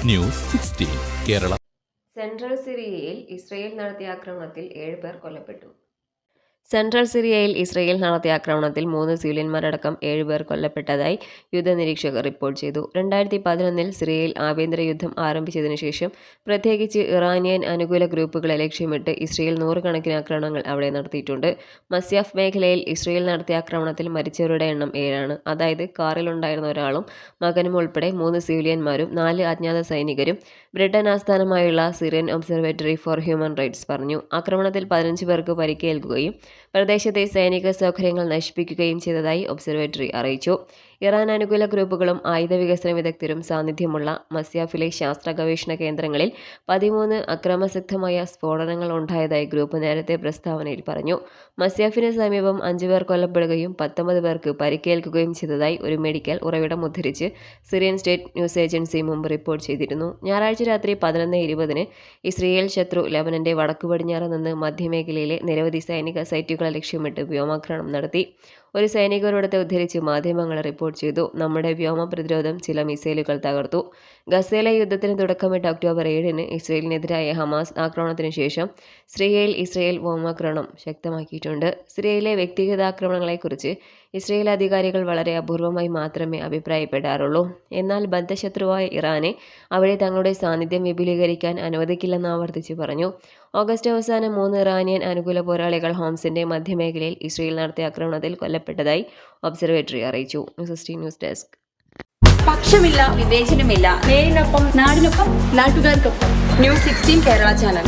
News 16 Kerala. Central സിറിയയിൽ Israel നടത്തിയ ആക്രമണത്തിൽ 7 പേർ കൊല്ലപ്പെട്ടു. സെൻട്രൽ സിറിയയിൽ ഇസ്രയേൽ നടത്തിയ ആക്രമണത്തിൽ 3 സിവിലിയന്മാരടക്കം 7 പേർ കൊല്ലപ്പെട്ടതായി യുദ്ധനിരീക്ഷകർ റിപ്പോർട്ട് ചെയ്തു. 2011 സിറിയയിൽ ആഭ്യന്തര യുദ്ധം ആരംഭിച്ചതിനു ശേഷം പ്രത്യേകിച്ച് ഇറാനിയൻ അനുകൂല ഗ്രൂപ്പുകളെ ലക്ഷ്യമിട്ട് ഇസ്രയേൽ നൂറുകണക്കിന് ആക്രമണങ്ങൾ അവിടെ നടത്തിയിട്ടുണ്ട്. മസ്യാഫ് മേഖലയിൽ ഇസ്രയേൽ നടത്തിയ ആക്രമണത്തിൽ മരിച്ചവരുടെ എണ്ണം 7 ആണ്. അതായത് കാറിലുണ്ടായിരുന്ന ഒരാളും മകനും ഉൾപ്പെടെ 3 സിവിലിയന്മാരും 4 അജ്ഞാത സൈനികരും, ബ്രിട്ടൻ ആസ്ഥാനമായുള്ള Syrian observatory for human rights പറഞ്ഞു. ആക്രമണത്തിൽ 15 പേർക്ക് പരിക്കേൽക്കുകയും പ്രദേശത്തെ സൈനിക സൗകര്യങ്ങൾ നശിപ്പിക്കുകയും ചെയ്തതായി ഒബ്സർവേറ്ററി അറിയിച്ചു. ഇറാൻ അനുകൂല ഗ്രൂപ്പുകളും ആയുധ വികസന വിദഗ്ധരും സാന്നിധ്യമുള്ള മസ്യാഫിലെ ശാസ്ത്ര ഗവേഷണ കേന്ദ്രങ്ങളിൽ 13 അക്രമാസക്തമായ സ്ഫോടനങ്ങൾ ഉണ്ടായതായി ഗ്രൂപ്പ് നേരത്തെ പ്രസ്താവനയിൽ പറഞ്ഞു. മസ്യാഫിന് സമീപം 5 പേർ കൊല്ലപ്പെടുകയും 19 പേർക്ക് പരിക്കേൽക്കുകയും ചെയ്തതായി ഒരു മെഡിക്കൽ ഉറവിടം ഉദ്ധരിച്ച് സിറിയൻ സ്റ്റേറ്റ് ന്യൂസ് ഏജൻസി മുമ്പ് റിപ്പോർട്ട് ചെയ്തിരുന്നു. ഞായറാഴ്ച രാത്രി 11:20 ഇസ്രയേൽ ശത്രു ലെബനന്റെ വടക്കു പടിഞ്ഞാറ് നിന്ന് മധ്യമേഖലയിലെ നിരവധി സൈനിക സൈറ്റുകളെ ലക്ഷ്യമിട്ട് വ്യോമാക്രമണം നടത്തി. ഒരു സൈനികരോടത്തെ ഉദ്ധരിച്ച് മാധ്യമങ്ങൾ റിപ്പോർട്ട് ചെയ്തു. നമ്മുടെ വ്യോമ പ്രതിരോധം ചില മിസൈലുകൾ തകർത്തു. ഗസയിലെ യുദ്ധത്തിന് തുടക്കമിട്ട ഒക്ടോബർ 7 ഇസ്രയേലിനെതിരായ ഹമാസ് ആക്രമണത്തിനു ശേഷം സിറിയയിൽ ഇസ്രയേൽ വ്യോമാക്രമണം ശക്തമാക്കിയിട്ടുണ്ട്. സിറിയയിലെ വ്യക്തിഗത ആക്രമണങ്ങളെക്കുറിച്ച് ഇസ്രയേൽ അധികാരികൾ വളരെ അപൂർവമായി മാത്രമേ അഭിപ്രായപ്പെടാറുള്ളൂ. എന്നാൽ ബദ്ധശത്രുവായ ഇറാനെ അവിടെ തങ്ങളുടെ സാന്നിധ്യം വിപുലീകരിക്കാൻ അനുവദിക്കില്ലെന്ന് ആവർത്തിച്ച് പറഞ്ഞു. ഓഗസ്റ്റ് അവസാനം 3 ഇറാനിയൻ അനുകൂല പോരാളികൾ ഹോംസിന്റെ മധ്യമേഖലയിൽ ഇസ്രയേൽ നടത്തിയ ആക്രമണത്തിൽ കൊല്ലപ്പെട്ടതായി ഒബ്സർവേറ്ററി അറിയിച്ചു. News desk. പക്ഷമില്ല, വിവേചനമില്ല. നേരിനൊപ്പം, നാടിനൊപ്പം, നാട്ടുകാർക്കൊപ്പം. News 16 Kerala channel.